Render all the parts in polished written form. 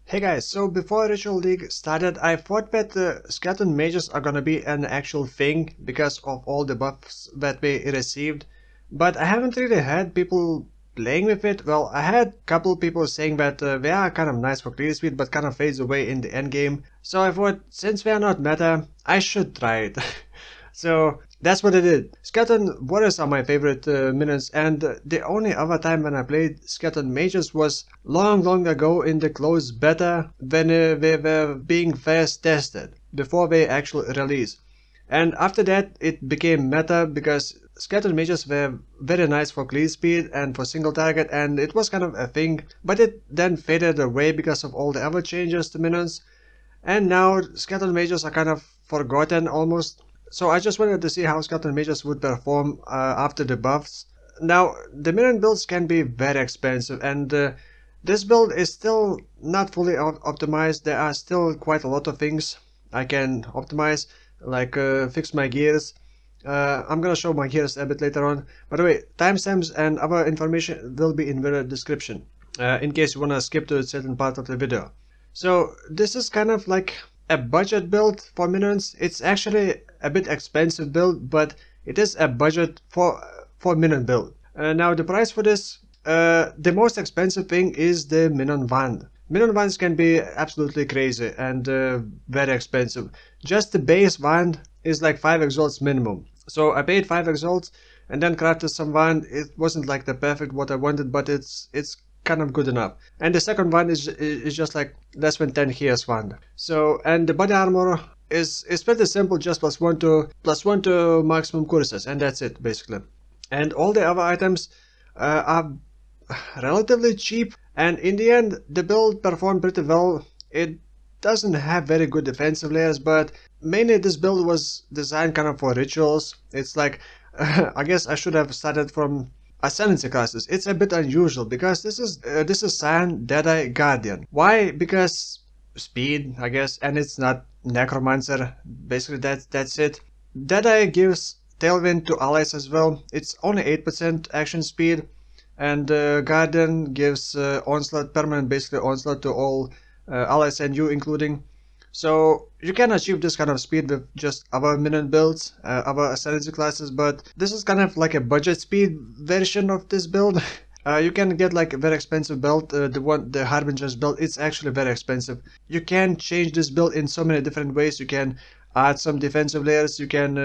Hey guys, so before Ritual League started, I thought that skeleton mages are gonna be an actual thing because of all the buffs that we received, but I haven't really had people playing with it. Well, I had a couple people saying that they are kind of nice for clear speed, but kind of fades away in the end game. So I thought, since they are not meta, I should try it. So that's what I did. Skeleton warriors are my favorite minions, and the only other time when I played skeleton mages was long ago in the closed beta when they were being first tested before they actually release. And after that it became meta because skeleton mages were very nice for clear speed and for single target, and it was kind of a thing, but it then faded away because of all the other changes to minions, and now skeleton mages are kind of forgotten almost. So I just wanted to see how skeleton mages would perform after the buffs. Now, the minion builds can be very expensive, and this build is still not fully optimized. There are still quite a lot of things I can optimize, like fix my gears. I'm gonna show my gears a bit later on. By the way, timestamps and other information will be in the description, in case you wanna skip to a certain part of the video. So this is kind of like a budget build for minions. It's actually a bit expensive build, but it is a budget for minion build. Now the price for this, the most expensive thing is the minion wand. Minion wands can be absolutely crazy and very expensive. Just the base wand is like 5 exalts minimum. So I paid 5 exalts and then crafted some wand. It wasn't like the perfect what I wanted, but it's kind of good enough. And the second one is just like less than 10 heals wand. So, and the body armor is pretty simple, just +1 to maximum curses, and that's it basically. And all the other items are relatively cheap, and in the end the build performed pretty well. It doesn't have very good defensive layers, but mainly this build was designed kind of for rituals. It's like I guess I should have started from Ascendancy classes. It's a bit unusual because this is Sane, Deadeye Guardian. Why? Because speed, I guess, and it's not necromancer. Basically that's it. Deadeye gives tailwind to allies as well. It's only 8% action speed, and Guardian gives onslaught, permanent basically onslaught to all allies and you including. So you can achieve this kind of speed with just other minion builds, other Ascendancy classes, but this is kind of like a budget speed version of this build. You can get like a very expensive build, the Harbinger's build. It's actually very expensive. You can change this build in so many different ways. You can add some defensive layers, you can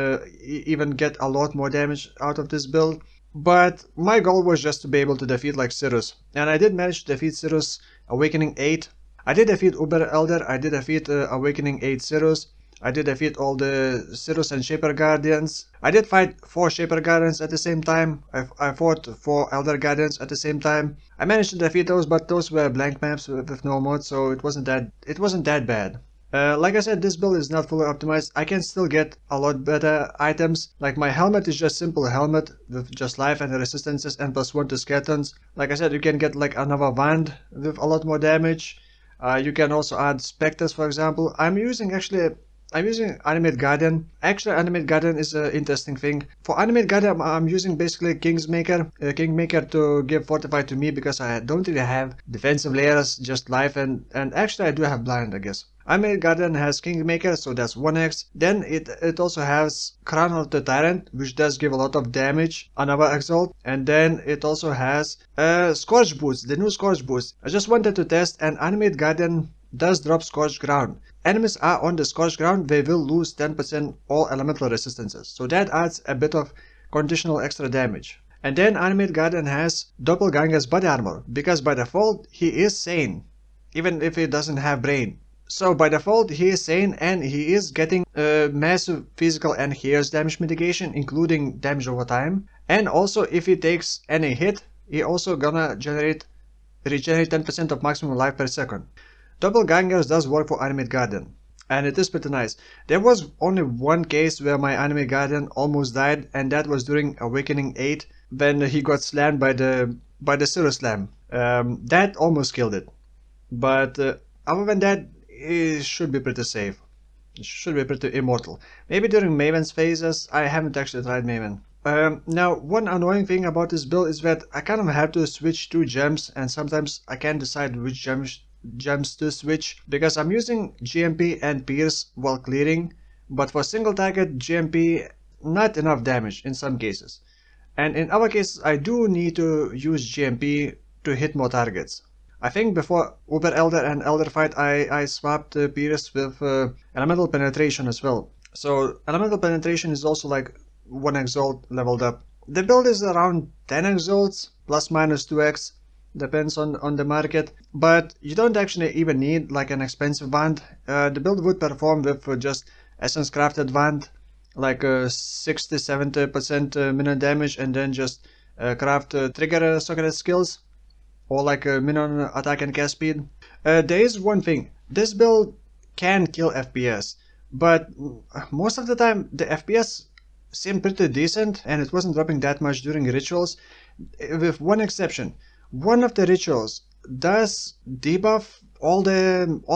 even get a lot more damage out of this build. But my goal was just to be able to defeat like Sirus, and I did manage to defeat Sirus Awakening 8. I did defeat Uber Elder, I did defeat Awakening A8 Sirus, I did defeat all the Sirus and Shaper Guardians. I did fight 4 Shaper Guardians at the same time. I fought 4 Elder Guardians at the same time. I managed to defeat those, but those were blank maps with no mod, so it wasn't that bad. Like I said, this build is not fully optimized. I can still get a lot better items. Like my helmet is just simple helmet with just life and resistances and +1 to skeletons. Like I said, you can get like another wand with a lot more damage. You can also add specters, for example. I'm using Animate Guardian. Actually, Animate Guardian is an interesting thing. For Animate Guardian, I'm using basically Kingmaker to give Fortify to me because I don't really have defensive layers, just life, and actually I do have blind, I guess. Animate Guardian has Kingmaker, so that's 1x. Then it also has Crown of the Tyrant, which does give a lot of damage, another exalt. And then it also has Scorch Boots, the new Scorch Boots. I just wanted to test, and Animate Guardian does drop Scorched Ground. Enemies are on the Scorched Ground, they will lose 10% all elemental resistances. So that adds a bit of conditional extra damage. And then Animate Guardian has Doppelganger's body armor, because by default he is sane, even if he doesn't have brain. So by default he is sane, and he is getting massive physical and heals damage mitigation, including damage over time. And also if he takes any hit, he also gonna regenerate 10% of maximum life per second. Doppelgangers does work for Animate Guardian, and it is pretty nice. There was only one case where my Animate Guardian almost died, and that was during Awakening 8 when he got slammed by the Sirus Slam. That almost killed it. But other than that, it should be pretty safe. It should be pretty immortal. Maybe during Maven's phases. I haven't actually tried Maven. Now, one annoying thing about this build is that I kind of have to switch 2 gems, and sometimes I can't decide which gems to switch, because I'm using GMP and Pierce while clearing, but for single target GMP not enough damage in some cases, and in other cases I do need to use GMP to hit more targets. I think before Uber Elder and Elder fight I swapped Pierce with Elemental Penetration as well. So Elemental Penetration is also like 1 exalt leveled up. The build is around 10 exalts, plus minus 2x, depends on the market, but you don't actually even need like an expensive wand. The build would perform with just Essence Crafted wand, like 60-70% minion damage, and then just craft trigger socketed skills, or like a minion attack and cast speed. There is one thing, this build can kill FPS, but most of the time the FPS seemed pretty decent and it wasn't dropping that much during rituals, with one exception. One of the rituals does debuff all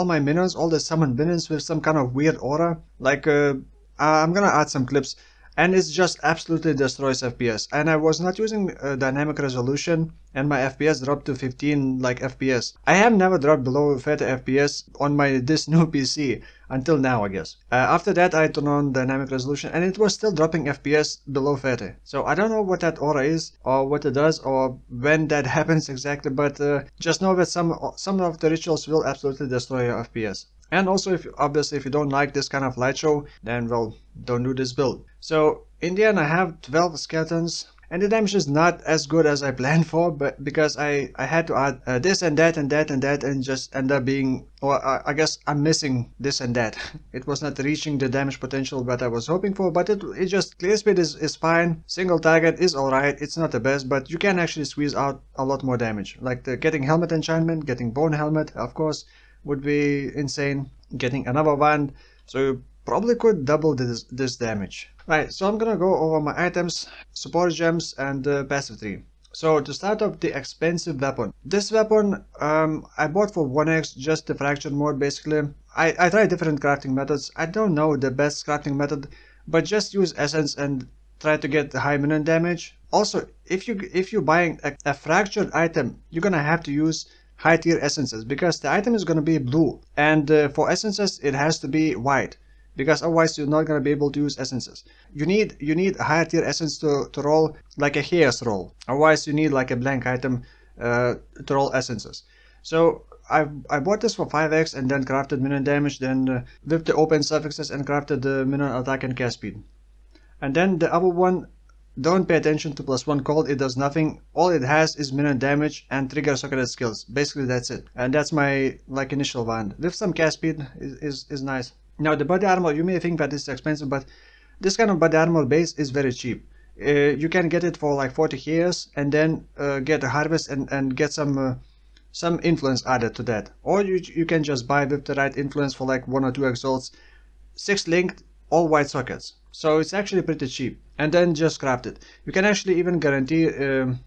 my minions, all the summoned minions, with some kind of weird aura. Like I'm gonna add some clips, and it just absolutely destroys FPS. And I was not using dynamic resolution, and my FPS dropped to 15 like FPS. I have never dropped below 30 FPS on this new PC until now, I guess. After that I turned on dynamic resolution and it was still dropping FPS below 30. So I don't know what that aura is, or what it does, or when that happens exactly, but just know that some of the rituals will absolutely destroy your FPS. And also, obviously if you don't like this kind of light show, then well, don't do this build. So in the end I have 12 skeletons, and the damage is not as good as I planned for, but because I had to add this and that and that and that, and just end up being, or I guess I'm missing this and that. It was not reaching the damage potential that I was hoping for, but it just, clear speed is fine, single target is alright, it's not the best, but you can actually squeeze out a lot more damage. Like the getting helmet enchantment, getting bone helmet, of course, would be insane, getting another wand, so you probably could double this damage. Right, so I'm gonna go over my items, support gems, and passive tree. So to start off, the expensive weapon. This weapon I bought for 1x, just the fractured mode basically. I tried different crafting methods. I don't know the best crafting method, but just use essence and try to get high minion damage. Also, if you're buying a fractured item, you're gonna have to use high tier essences, because the item is gonna be blue, and for essences it has to be white, because otherwise you're not going to be able to use essences. You need a higher tier essence to roll like a chaos roll, otherwise you need like a blank item to roll essences. So I bought this for 5x and then crafted minion damage, then with the open suffixes, and crafted the minion attack and cast speed. And then the other one, don't pay attention to +1 cold, it does nothing. All it has is minion damage and trigger socketed skills. Basically that's it, and that's my like initial wand. With some cast speed is nice. Now the body armor, you may think that it's expensive, but this kind of body armor base is very cheap. You can get it for like 40 years, and then get a harvest and get some influence added to that. Or you can just buy with the right influence for like 1 or 2 exalts, 6 linked, all white sockets. So it's actually pretty cheap, and then just craft it. You can actually even guarantee,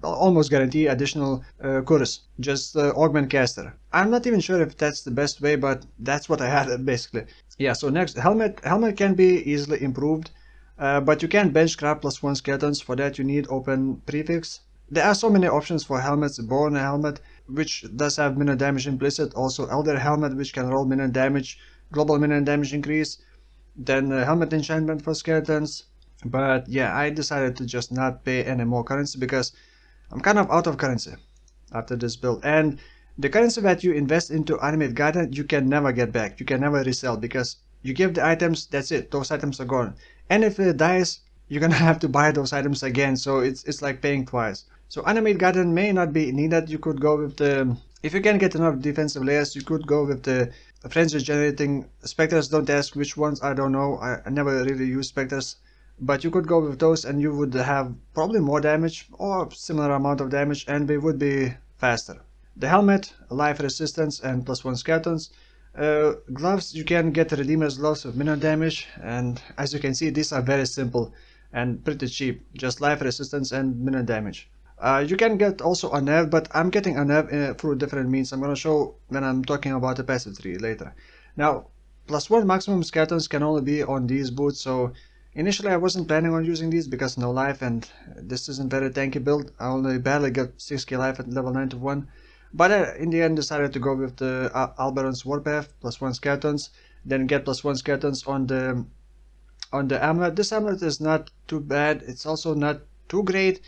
almost guarantee additional curse, just augment caster. I'm not even sure if that's the best way, but that's what I had basically. Yeah, so next, helmet can be easily improved, but you can bench craft +1 skeletons. For that you need open prefix. There are so many options for helmets. Bone helmet, which does have minion damage implicit, also Elder helmet, which can roll minion damage, global minion damage increase, then helmet enchantment for skeletons. But yeah, I decided to just not pay any more currency, because I'm kind of out of currency after this build, and the currency that you invest into Animate Guardian you can never get back. You can never resell, because you give the items, that's it, those items are gone. And if it dies, you're gonna have to buy those items again, so it's like paying twice. So Animate Guardian may not be needed. You could go with the, if you can get enough defensive layers, you could go with the frenzy generating specters. Don't ask which ones, I don't know, I never really use specters. But you could go with those and you would have probably more damage or similar amount of damage, and they would be faster. The helmet, life resistance and +1 skeletons. Gloves, you can get Redeemer's gloves with minion damage, and as you can see these are very simple and pretty cheap, just life resistance and minion damage. You can get also a nerf, but I'm getting a nerf through different means. I'm gonna show when I'm talking about the passive tree later. Now, +1 maximum skeletons can only be on these boots, so initially I wasn't planning on using these because no life, and this isn't very tanky build. I only barely got 6k life at level 91. But in the end decided to go with the Alberon's Warpath, +1 skeletons, then get +1 skeletons on the amulet. This amulet is not too bad, it's also not too great,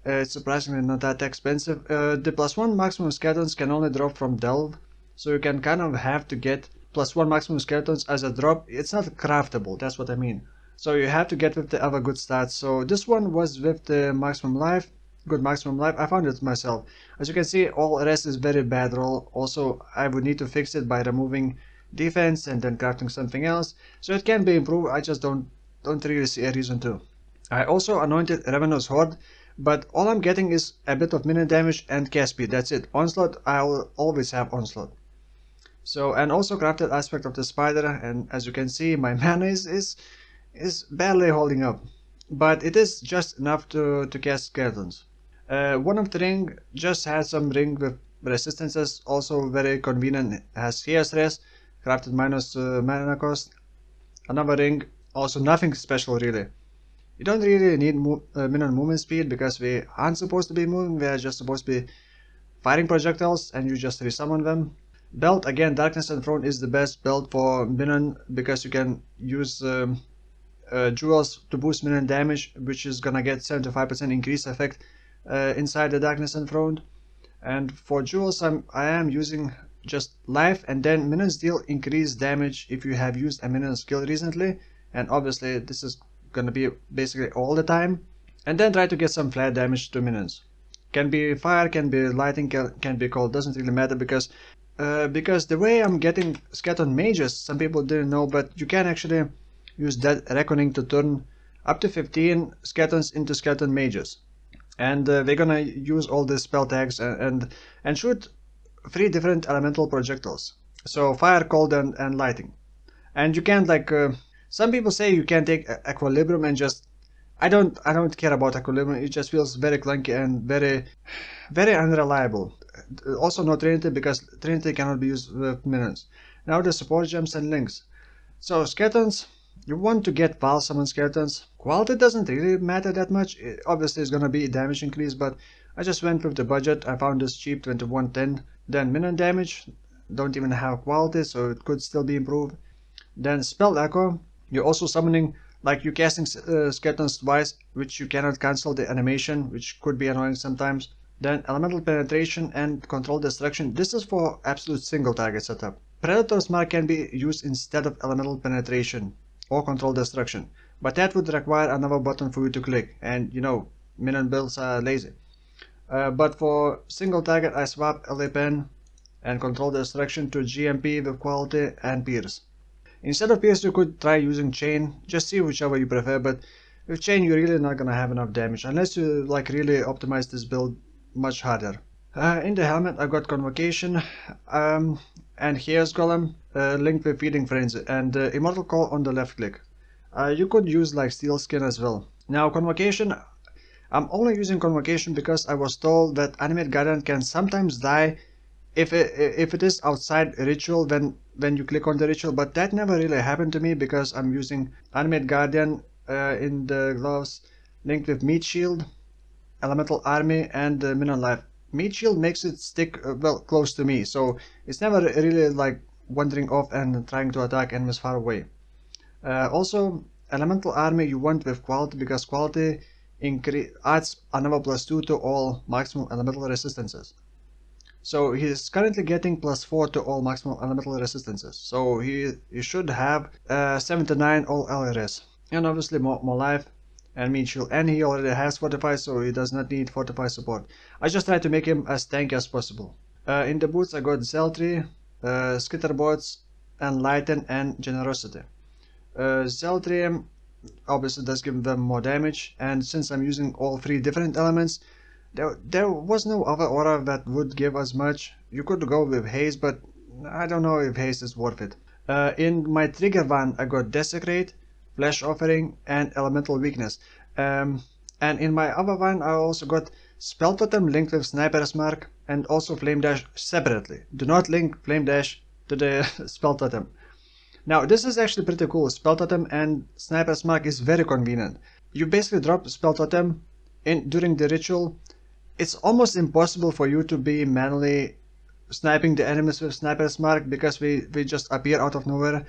it's surprisingly not that expensive. The +1 maximum skeletons can only drop from Delve, so you can kind of have to get +1 maximum skeletons as a drop. It's not craftable, that's what I mean. So you have to get with the other good stats. So this one was with the maximum life, good maximum life. I found it myself. As you can see, all rest is very bad roll. Also, I would need to fix it by removing defense and then crafting something else. So it can be improved, I just don't really see a reason to. I also anointed Revenant's Horde, but all I'm getting is a bit of minion damage and cast speed, that's it. Onslaught, I'll always have Onslaught. So, and also crafted Aspect of the Spider, and as you can see, my mana is barely holding up. But it is just enough to cast skeletons. One of the ring just has some ring with resistances, also very convenient, has Chaos Rest, crafted minus mana cost. Another ring, also nothing special really. You don't really need minion movement speed because we aren't supposed to be moving, we are just supposed to be firing projectiles and you just resummon them. Belt, again, Darkness Enthroned is the best belt for minion because you can use jewels to boost minion damage, which is gonna get 75% increase effect inside the Darkness Enthroned. And for jewels, I am using just life, and then minions deal increased damage if you have used a minion skill recently, and obviously this is gonna be basically all the time. And then try to get some flat damage to minions. Can be fire, can be lighting, can be cold, doesn't really matter because the way I'm getting skeleton mages, some people didn't know, but you can actually use that reckoning to turn up to 15 skeletons into skeleton mages. And we're gonna use all the spell tags and shoot 3 different elemental projectiles. So fire, cold, and lighting. And you can't, like, some people say you can take equilibrium and just, I don't care about equilibrium. It just feels very clunky and very unreliable. Also no Trinity, because Trinity cannot be used with minions. Now the support gems and links. So skeletons, you want to get Val summon skeletons. Quality doesn't really matter that much. Obviously it's gonna be damage increase, but I just went with the budget. I found this cheap, 2110. Then minion damage, don't even have quality, so it could still be improved. Then spell echo, you're also summoning, like you're casting skeletons twice, which you cannot cancel the animation, which could be annoying sometimes. Then elemental penetration and control destruction. This is for absolute single target setup. Predator's mark can be used instead of elemental penetration or control destruction, but that would require another button for you to click, and you know, minion builds are lazy. But for single target, I swap LA pen and control destruction to GMP with quality and pierce. Instead of pierce, you could try using chain, just see whichever you prefer, but with chain you're really not gonna have enough damage unless you like really optimize this build much harder. In the helmet I got Convocation and Here's Golem linked with Feeding Frenzy and Immortal Call on the left click. You could use like Steel Skin as well. Now Convocation, I'm only using Convocation because I was told that Animate Guardian can sometimes die if it is outside ritual when you click on the ritual, but that never really happened to me because I'm using Animate Guardian in the gloves linked with Meat Shield, Elemental Army, and Minion Life. Meat Shield makes it stick well close to me, so it's never really like wandering off and trying to attack enemies far away. Also, Elemental Army you want with quality because quality adds another +2 to all maximum elemental resistances. So he is currently getting +4 to all maximum elemental resistances. So he should have 79 all LRS. And obviously more life and Meat Shield. And he already has Fortify, so he does not need Fortify support. I just try to make him as tanky as possible. In the boots I got Zeltry, Skitterbots, and Lighten and Generosity. Zeltry obviously does give them more damage, and since I'm using all 3 different elements, there was no other aura that would give as much. You could go with Haste, but I don't know if Haste is worth it. In my trigger van I got Desecrate, Flesh Offering, and Elemental Weakness. And in my other one I also got Spell Totem linked with Sniper's Mark and also Flame Dash separately. Do not link Flame Dash to the Spell Totem. Now this is actually pretty cool. Spell Totem and Sniper's Mark is very convenient. You basically drop Spell Totem during the ritual. It's almost impossible for you to be manually sniping the enemies with sniper's mark, because we just appear out of nowhere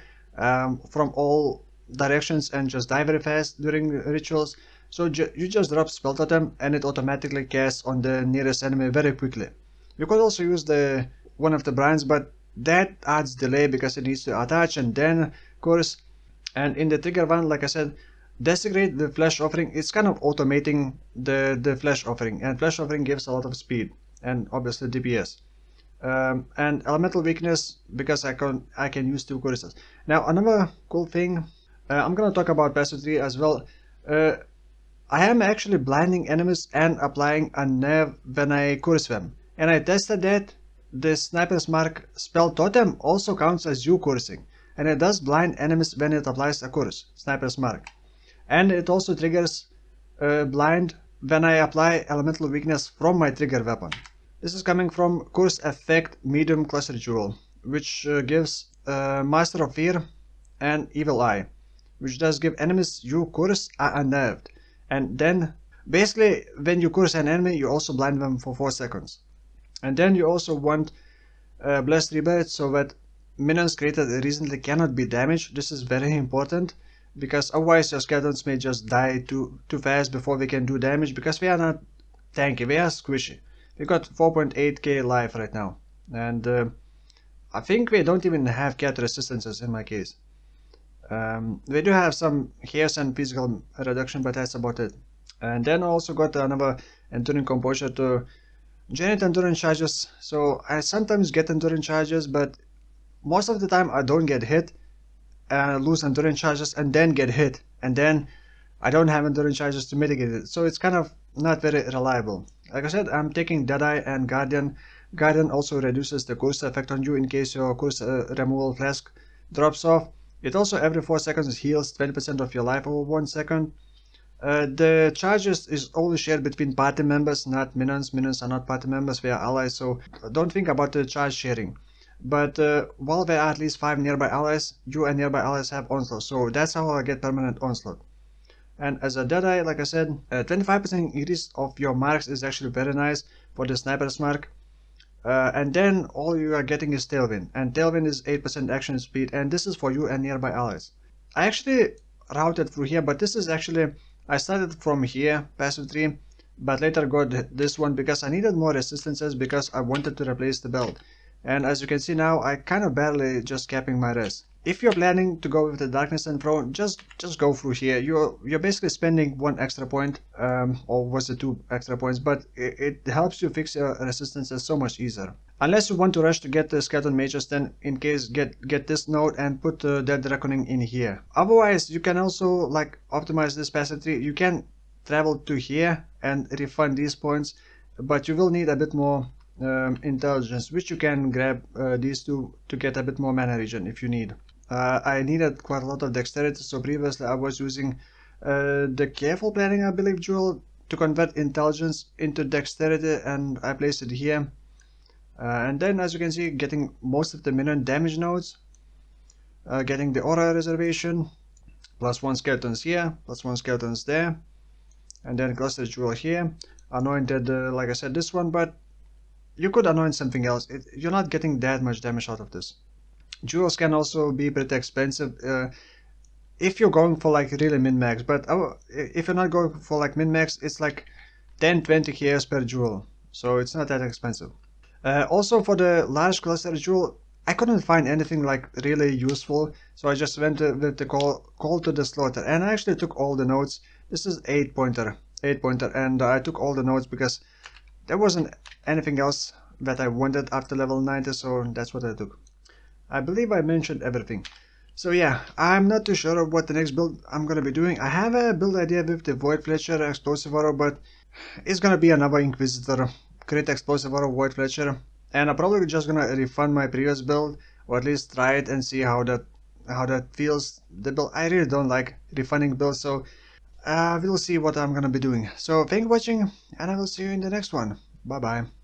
from all directions and just die very fast during rituals. So you just drop spell totem and it automatically casts on the nearest enemy very quickly. You could also use one of the brands, but that adds delay because it needs to attach and then course. And in the trigger one, like I said, desecrate the flesh offering. It's kind of automating the flesh offering, and flesh offering gives a lot of speed and obviously DPS. And elemental weakness, because I can use 2 choruses. Now another cool thing, I'm gonna talk about passive 3 as well. I am actually blinding enemies and applying a nerve when I chorus them, and I tested that the sniper's mark spell totem also counts as you chorusing, and it does blind enemies when it applies a chorus, sniper's mark, and it also triggers blind when I apply elemental weakness from my trigger weapon. This is coming from Curse Effect Medium Cluster Jewel, which gives Master of Fear and Evil Eye, which does give enemies you curse are unnerved. And then basically when you curse an enemy, you also blind them for 4 seconds. And then you also want Blessed Rebirth, so that minions created recently cannot be damaged. This is very important, because otherwise your skeletons may just die too fast before we can do damage, because we are not tanky, we are squishy. We got 4.8k life right now, and I think we don't even have cat resistances in my case. We do have some hairs and physical reduction, but that's about it. And then I also got another Enduring Composure to generate endurance charges. So I sometimes get endurance charges, but most of the time I don't get hit and lose endurance charges and then get hit, and then I don't have endurance charges to mitigate it. So it's kind of not very reliable. Like I said, I'm taking Deadeye and Guardian. Guardian also reduces the curse effect on you in case your curse removal flask drops off. It also every 4 seconds heals 20% of your life over 1 second. The charges is always shared between party members, not minions. Minions are not party members, we are allies, so don't think about the charge sharing. But while there are at least 5 nearby allies, you and nearby allies have onslaught, so that's how I get permanent onslaught. And as a Deadeye, like I said, 25% increase of your marks is actually very nice for the sniper's mark. And then all you are getting is Tailwind, and Tailwind is 8% action speed, and this is for you and nearby allies. I actually routed through here, but this is actually, I started from here, passive 3, but later got this one because I needed more resistances because I wanted to replace the belt. And as you can see now, I kind of barely just capping my res. If you're planning to go with the Darkness and Throne, just go through here. You're basically spending 1 extra point, or was it 2 extra points, but it helps you fix your resistances so much easier. Unless you want to rush to get the Skeleton Mages, then in case get this node and put Dead Reckoning in here. Otherwise, you can also like optimize this passive 3. You can travel to here and refund these points, but you will need a bit more intelligence, which you can grab these two to get a bit more mana regen if you need. I needed quite a lot of dexterity, so previously I was using the careful planning, I believe, jewel to convert intelligence into dexterity, and I placed it here. And then, as you can see, getting most of the minion damage nodes, getting the aura reservation, +1 skeletons here, +1 skeletons there, and then cluster jewel here. Anointed, like I said, this one, but you could anoint something else. You're not getting that much damage out of this. Jewels can also be pretty expensive if you're going for like really min-max, but if you're not going for like min-max, it's like 10-20 KS per jewel, so it's not that expensive. Also for the large cluster jewel, I couldn't find anything like really useful, so I just went with the call to the slaughter, and I actually took all the nodes. This is 8 pointer, and I took all the nodes because there wasn't anything else that I wanted after level 90, so that's what I took. I believe I mentioned everything. So yeah, I'm not too sure of what the next build I'm gonna be doing. I have a build idea with the Void Fletcher Explosive Arrow, but it's gonna be another Inquisitor, Crit Explosive Arrow, Void Fletcher, and I'm probably just gonna refund my previous build, or at least try it and see how that feels. The build, I really don't like refunding builds, so we'll see what I'm gonna be doing. So thank you for watching, and I will see you in the next one. Bye bye.